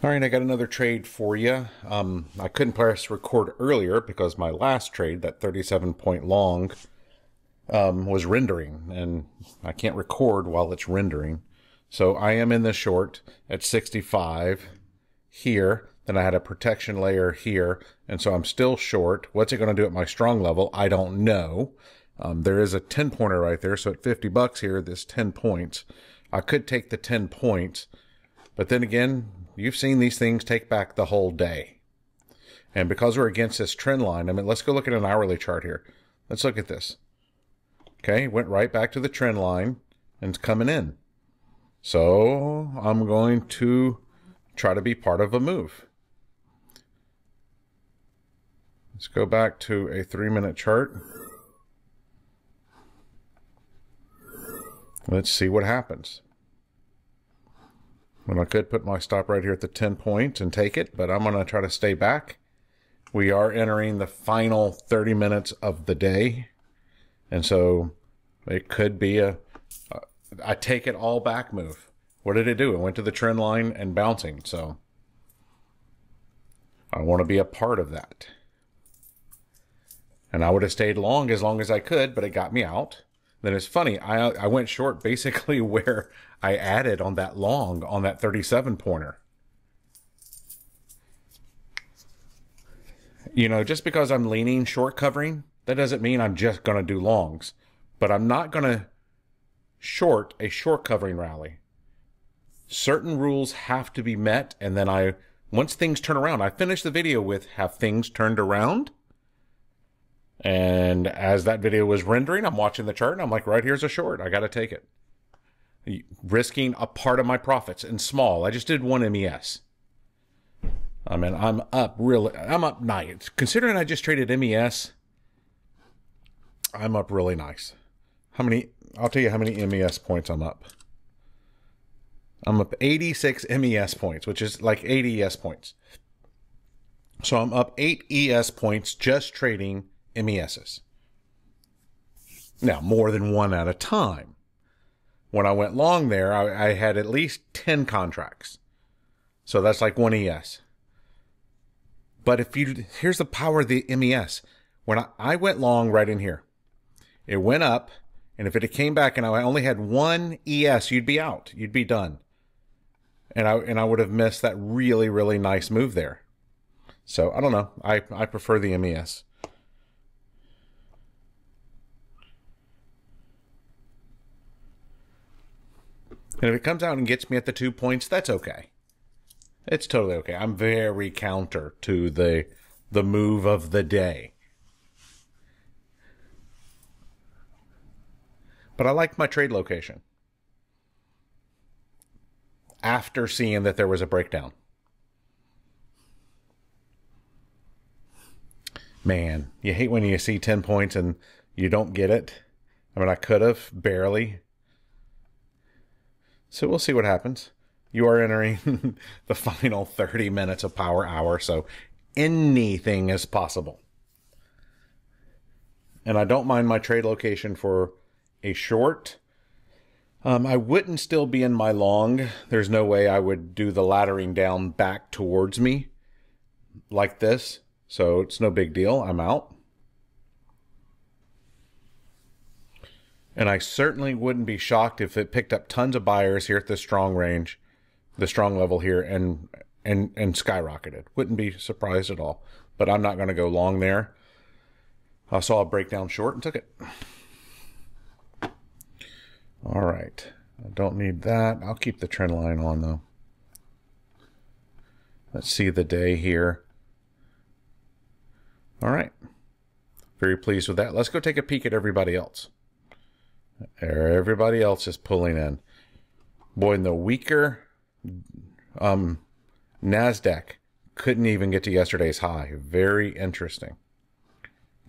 All right, I got another trade for you. I couldn't press record earlier because my last trade, that 37-point long, was rendering, and I can't record while it's rendering. So I am in the short at 65 here. Then I had a protection layer here, and so I'm still short. What's it going to do at my strong level? I don't know. There is a 10-pointer right there, so at 50 bucks here, this 10 points. I could take the 10 points, but then again, you've seen these things take back the whole day. And because we're against this trend line, I mean, let's go look at an hourly chart here. Let's look at this. Okay, went right back to the trend line and it's coming in. So I'm going to try to be part of a move. Let's go back to a 3-minute chart. Let's see what happens. Well, I could put my stop right here at the 10 points and take it, but I'm going to try to stay back. We are entering the final 30 minutes of the day. And so it could be a take it all back move. What did it do? It went to the trend line and bouncing. So I want to be a part of that. And I would have stayed long as I could, but it got me out. Then it's funny, I went short basically where I added on that long, on that 37-pointer. You know, just because I'm leaning short covering, that doesn't mean I'm just going to do longs. But I'm not going to short a short covering rally. Certain rules have to be met, and then once things turn around, I finished the video with have things turned around? And as that video was rendering, I'm watching the chart and I'm like, right here's a short. I got to take it. Risking a part of my profits and small. I just did one MES. I mean, I'm up nice. Considering I just traded MES, I'm up really nice. I'll tell you how many MES points I'm up. I'm up 86 MES points, which is like 80 ES points. So I'm up 8 ES points just trading MESs. Now, more than one at a time. When I went long there, I had at least 10 contracts. So that's like 1 ES. But here's the power of the MES. When I went long right in here, it went up, and if it came back and I only had 1 ES, you'd be out. You'd be done. And I would have missed that really, really nice move there. So I don't know. I prefer the MES. And if it comes out and gets me at the 2 points, that's okay. It's totally okay. I'm very counter to the move of the day. But I like my trade location. After seeing that there was a breakdown. Man, you hate when you see 10 points and you don't get it. I mean, I could have, barely. So we'll see what happens. You are entering the final 30 minutes of Power Hour, so anything is possible. And I don't mind my trade location for a short. I wouldn't still be in my long. There's no way I would do the laddering down back towards me like this. So it's no big deal. I'm out. And I certainly wouldn't be shocked if it picked up tons of buyers here at the strong range, the strong level here, and skyrocketed. Wouldn't be surprised at all. But I'm not going to go long there. I saw a breakdown short and took it. All right. I don't need that. I'll keep the trend line on, though. Let's see the day here. All right. Very pleased with that. Let's go take a peek at everybody else. Everybody else is pulling in. Boy, in the weaker NASDAQ couldn't even get to yesterday's high. Very interesting.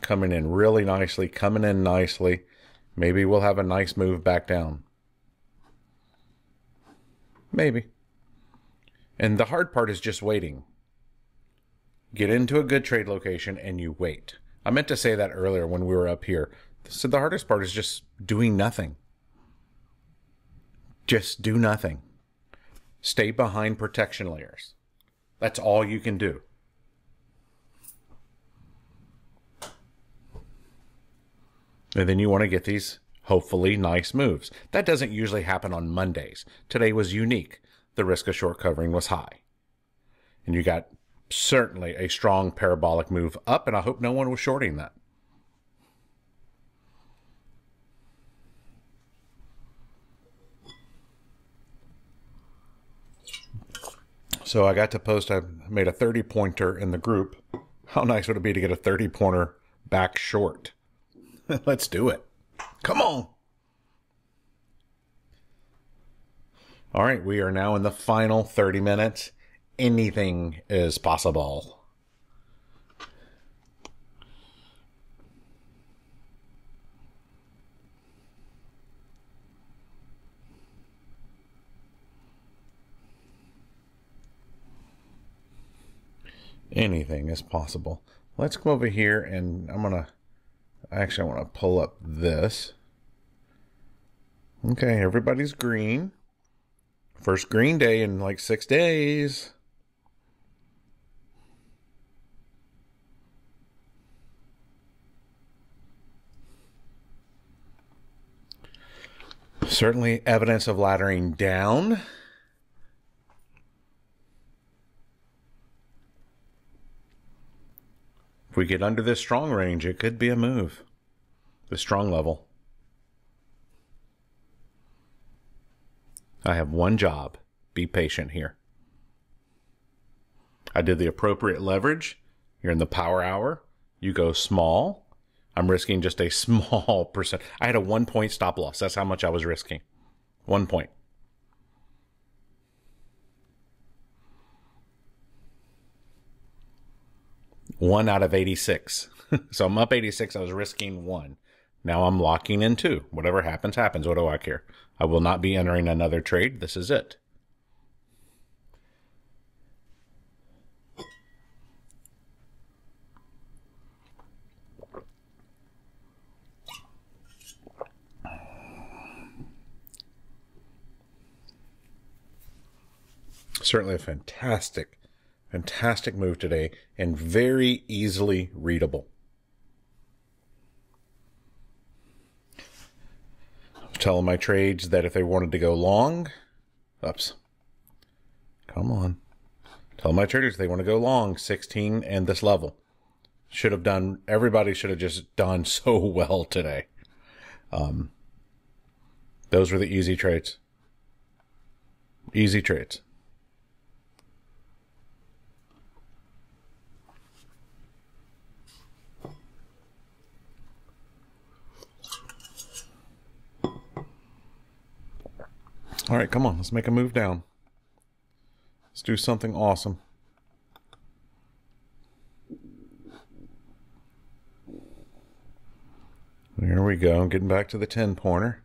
Coming in really nicely, coming in nicely. Maybe we'll have a nice move back down. Maybe. And the hard part is just waiting. Get into a good trade location and you wait. I meant to say that earlier when we were up here. So the hardest part is just doing nothing. Just do nothing. Stay behind protection layers. That's all you can do. And then you want to get these hopefully nice moves. That doesn't usually happen on Mondays. Today was unique. The risk of short covering was high. And you got certainly a strong parabolic move up, and I hope no one was shorting that. So I got to post, I made a 30-pointer in the group. How nice would it be to get a 30-pointer back short? Let's do it. Come on. All right, we are now in the final 30 minutes. Anything is possible. Anything is possible. Let's come over here and I want to pull up this. Okay, everybody's green. First green day in like 6 days. Certainly evidence of laddering down. If we get under this strong range, it could be a move. The strong level. I have one job. Be patient here. I did the appropriate leverage. You're in the power hour. You go small. I'm risking just a small percent. I had a 1 point stop loss. That's how much I was risking. 1 point. One out of 86. So I'm up 86. I was risking 1. Now I'm locking in 2. Whatever happens, happens. What do I care? I will not be entering another trade. This is it. Certainly a fantastic move today and very easily readable. I'm telling my trades that if they wanted to go long, come on. Tell my traders they want to go long 16 and this level. Everybody should have just done so well today. Those were the easy trades. Easy trades. All right, come on. Let's make a move down. Let's do something awesome. There we go. Getting back to the 10-pointer.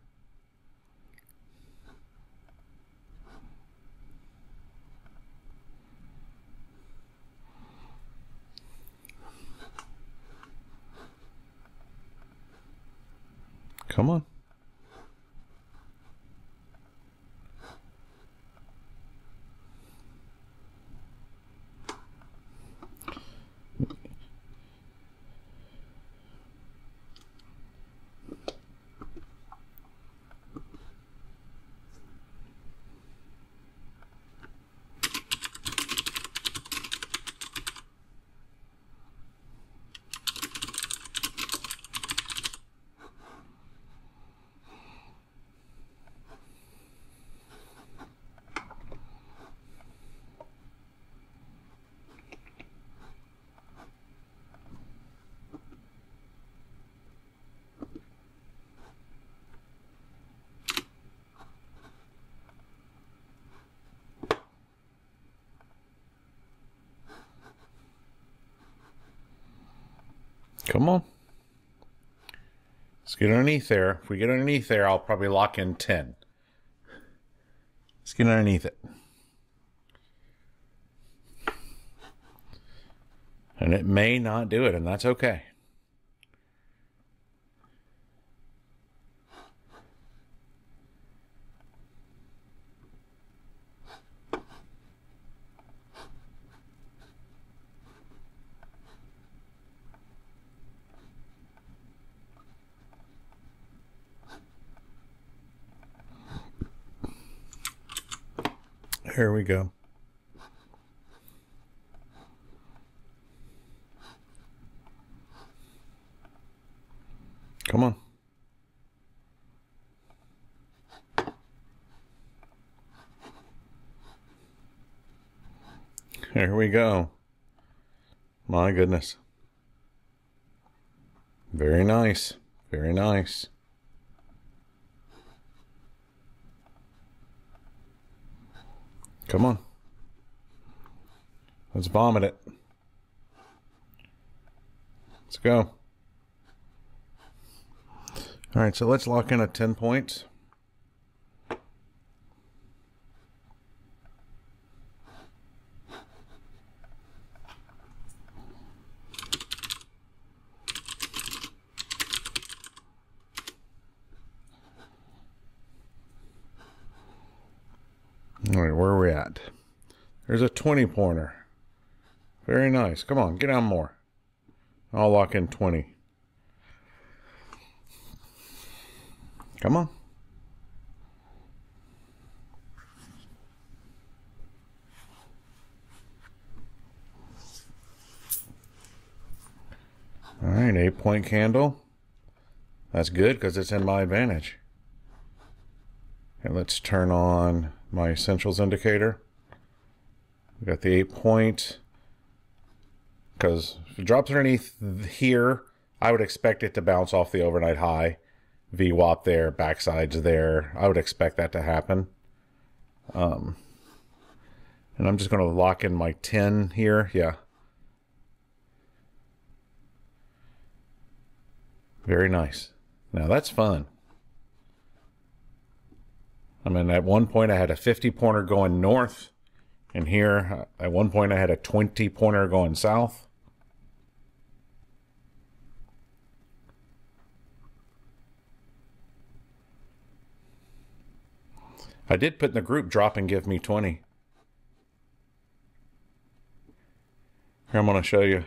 Come on. Come on. Let's get underneath there. If we get underneath there, I'll probably lock in 10. Let's get underneath it. And it may not do it, and that's okay. Here we go. Come on. Here we go. My goodness. Very nice. Very nice. Come on. Let's vomit it. Let's go. All right, so let's lock in at 10 points. All right, where are we at? There's a 20 pointer. Very nice. Come on, get on more. I'll lock in 20. Come on. All right, 8-point candle. That's good because it's in my advantage. And let's turn on my essentials indicator. We got the 8-point. Because if it drops underneath here, I would expect it to bounce off the overnight high. VWAP there, backsides there. I would expect that to happen. And I'm just going to lock in my 10 here. Yeah. Very nice. Now that's fun. I mean, at one point I had a 50-pointer going north. And here, at one point I had a 20-pointer going south. I did put in the group, drop and give me 20. Here, I'm going to show you.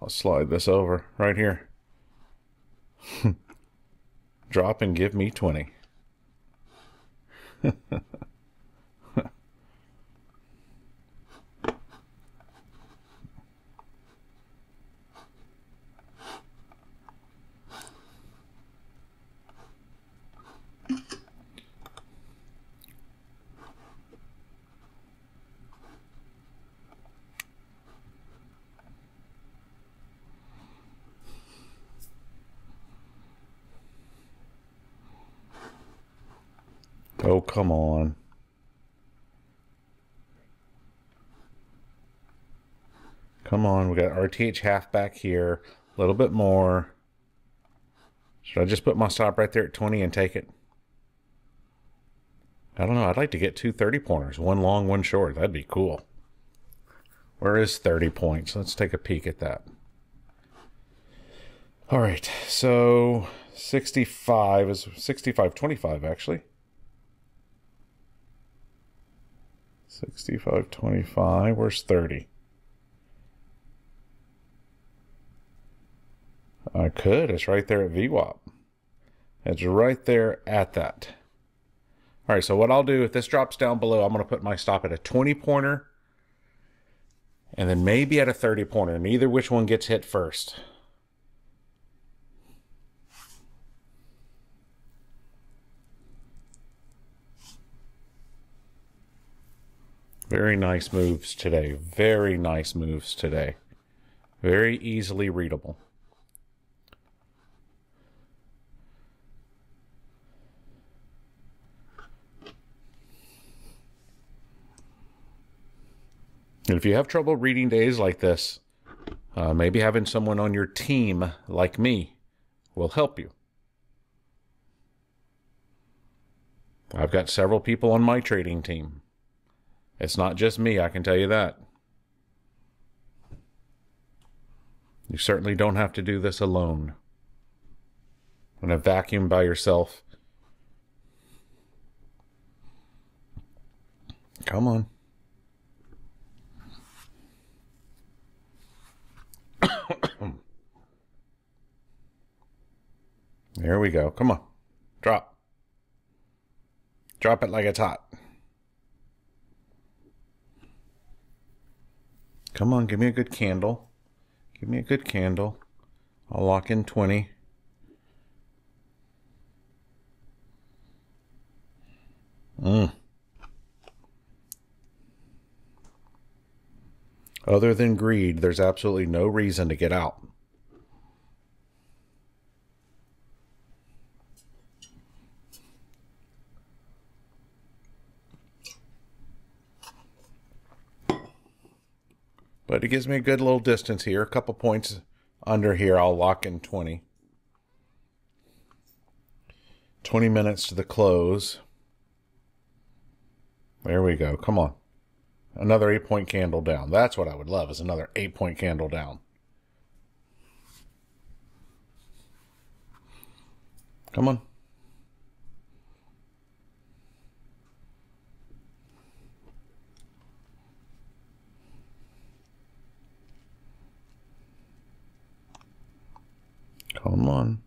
I'll slide this over right here. Drop and give me 20. Oh, come on. Come on, we got RTH half back here. A little bit more. Should I just put my stop right there at 20 and take it? I don't know. I'd like to get two 30-pointers. One long, one short. That'd be cool. Where is 30 points? Let's take a peek at that. All right. So 65 is 65.25 actually. 65.25. Where's 30? I could. It's right there at VWAP. It's right there at that. All right, so what I'll do, if this drops down below, I'm going to put my stop at a 20-pointer and then maybe at a 30-pointer. Neither which one gets hit first. Very nice moves today. Very nice moves today. Very easily readable. And if you have trouble reading days like this, maybe having someone on your team like me will help you. I've got several people on my trading team. It's not just me, I can tell you that. You certainly don't have to do this alone. In a vacuum by yourself. Come on. There we go. Come on. Drop. Drop it like it's hot. Come on, give me a good candle. Give me a good candle. I'll lock in 20. Other than greed, there's absolutely no reason to get out. But it gives me a good little distance here. A couple points under here, I'll lock in 20. 20 minutes to the close. There we go. Come on. Another 8-point candle down. That's what I would love, is another 8-point candle down. Come on. Come on.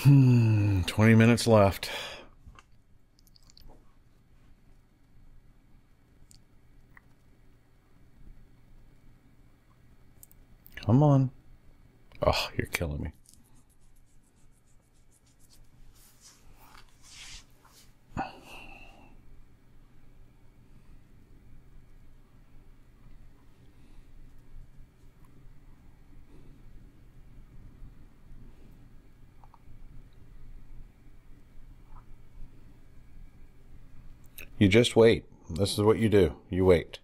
Hmm, 20 minutes left. Come on. Oh, you're killing me. You just wait. This is what you do. You wait.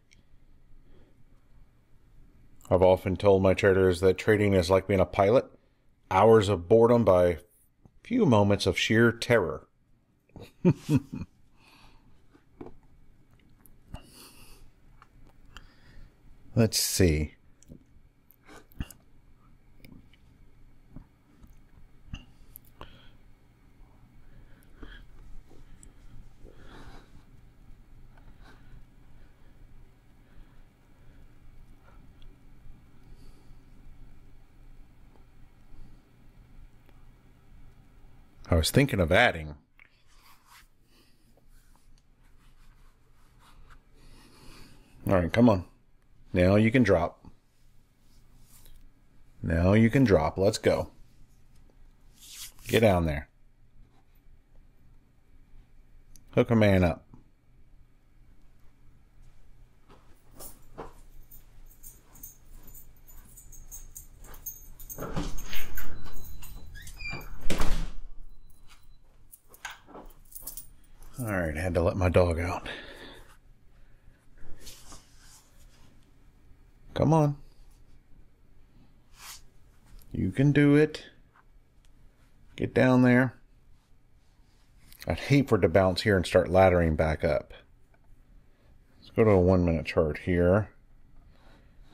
I've often told my traders that trading is like being a pilot. Hours of boredom by few moments of sheer terror. Let's see. I was thinking of adding. All right, come on. Now you can drop. Now you can drop. Let's go. Get down there. Hook a man up. All right, I had to let my dog out. Come on. You can do it. Get down there. I'd hate for it to bounce here and start laddering back up. Let's go to a 1-minute chart here.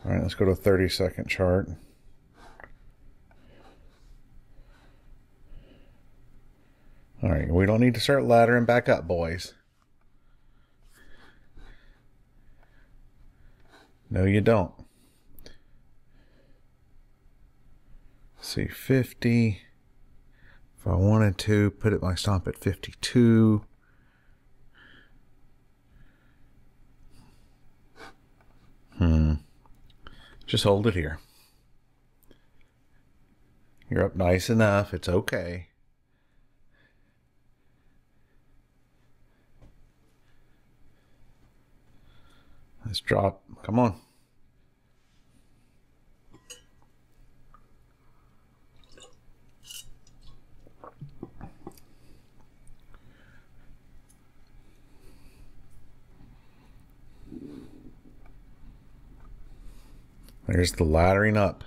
All right, let's go to a 30-second chart. All right, we don't need to start laddering back up, boys. No, you don't. Let's see, 50. If I wanted to put it my stop at 52. Just hold it here. You're up nice enough. It's okay. Let's drop. Come on. There's the laddering up.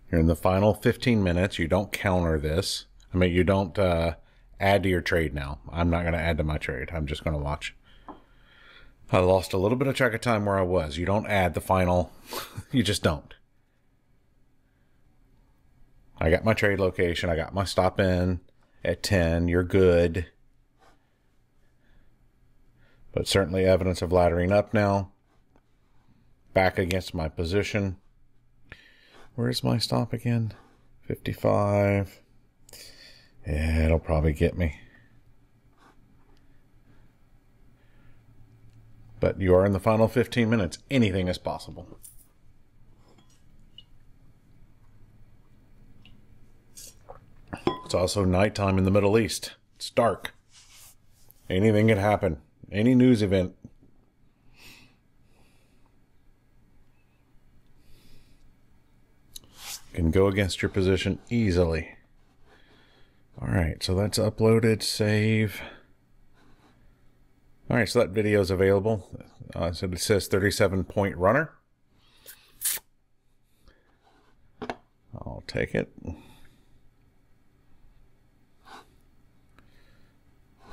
You're in the final 15 minutes. You don't counter this. I mean, you don't add to your trade now. I'm not going to add to my trade. I'm just going to watch. I lost a little bit of track of time where I was. You don't add the final. You just don't. I got my trade location. I got my stop in at 10. You're good. But certainly evidence of laddering up now. Back against my position. Where's my stop again? 55. Yeah, it'll probably get me. But you are in the final 15 minutes. Anything is possible. It's also nighttime in the Middle East. It's dark. Anything can happen. Any news event. Can go against your position easily. All right, so that's uploaded. Save. All right, so that video is available. So it says 37-point runner. I'll take it.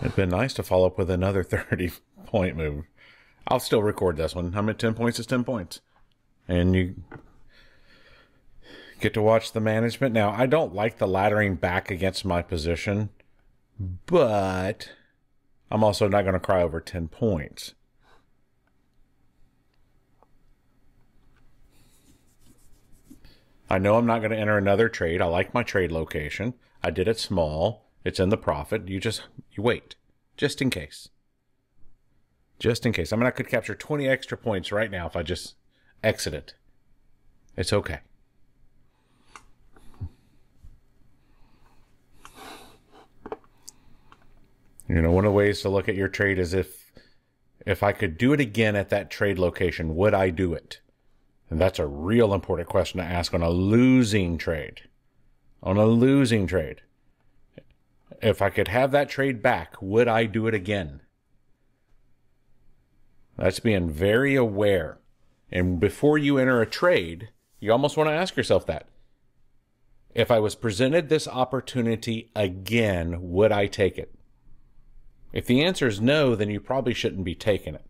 It'd been nice to follow up with another 30-point move. I'll still record this one. I'm at 10 points is 10 points. And you get to watch the management. Now, I don't like the laddering back against my position, but I'm also not going to cry over 10 points. I know I'm not going to enter another trade. I like my trade location. I did it small. It's in the profit. You wait, just in case. Just in case. I mean, I could capture 20 extra points right now if I just exit it. It's okay. You know, one of the ways to look at your trade is if I could do it again at that trade location, would I do it? And that's a real important question to ask on a losing trade. On a losing trade. If I could have that trade back, would I do it again? That's being very aware. And before you enter a trade, you almost want to ask yourself that. If I was presented this opportunity again, would I take it? If the answer is no, then you probably shouldn't be taking it.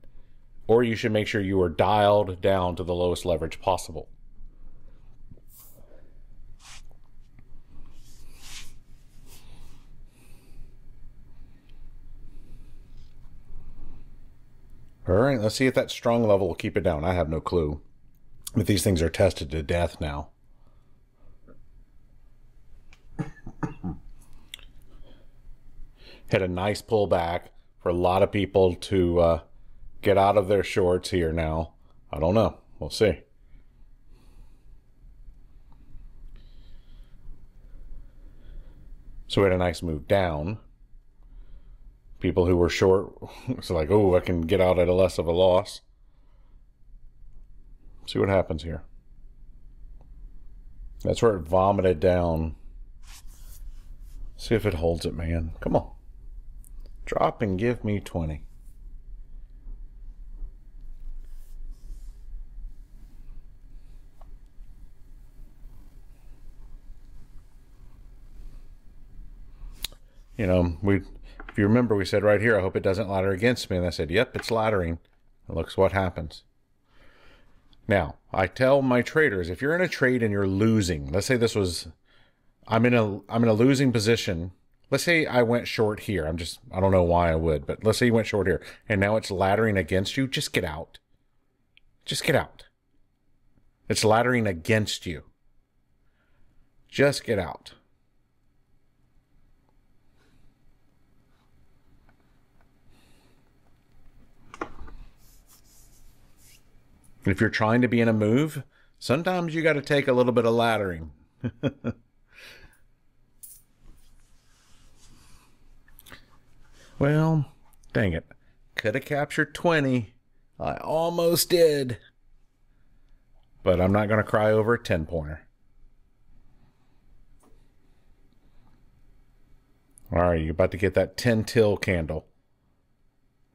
Or you should make sure you are dialed down to the lowest leverage possible. All right, let's see if that strong level will keep it down. I have no clue. But these things are tested to death now. Hit a nice pullback for a lot of people to get out of their shorts here now. I don't know. We'll see. So we had a nice move down. People who were short, it's like, oh, I can get out at a less of a loss. See what happens here. That's where it vomited down. See if it holds it, man. Come on. Drop and give me 20. You know, if you remember, we said right here, I hope it doesn't ladder against me. And I said, yep, it's laddering. And looks what happens. Now, I tell my traders, if you're in a trade and you're losing, let's say this was, I'm in a losing position. Let's say I went short here. I don't know why I would, but let's say you went short here and now it's laddering against you. Just get out. Just get out. It's laddering against you. Just get out. If you're trying to be in a move, sometimes you got to take a little bit of laddering. Well, dang it. Could have captured 20. I almost did. But I'm not going to cry over a 10-pointer. All right, you're about to get that 10 till candle,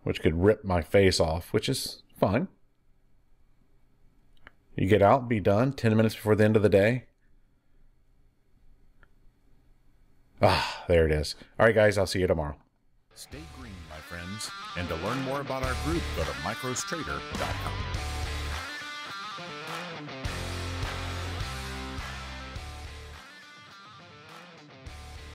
which could rip my face off, which is fine. You get out, be done, 10 minutes before the end of the day. Ah, there it is. All right, guys, I'll see you tomorrow. Stay green, my friends. And to learn more about our group, go to microstrader.com.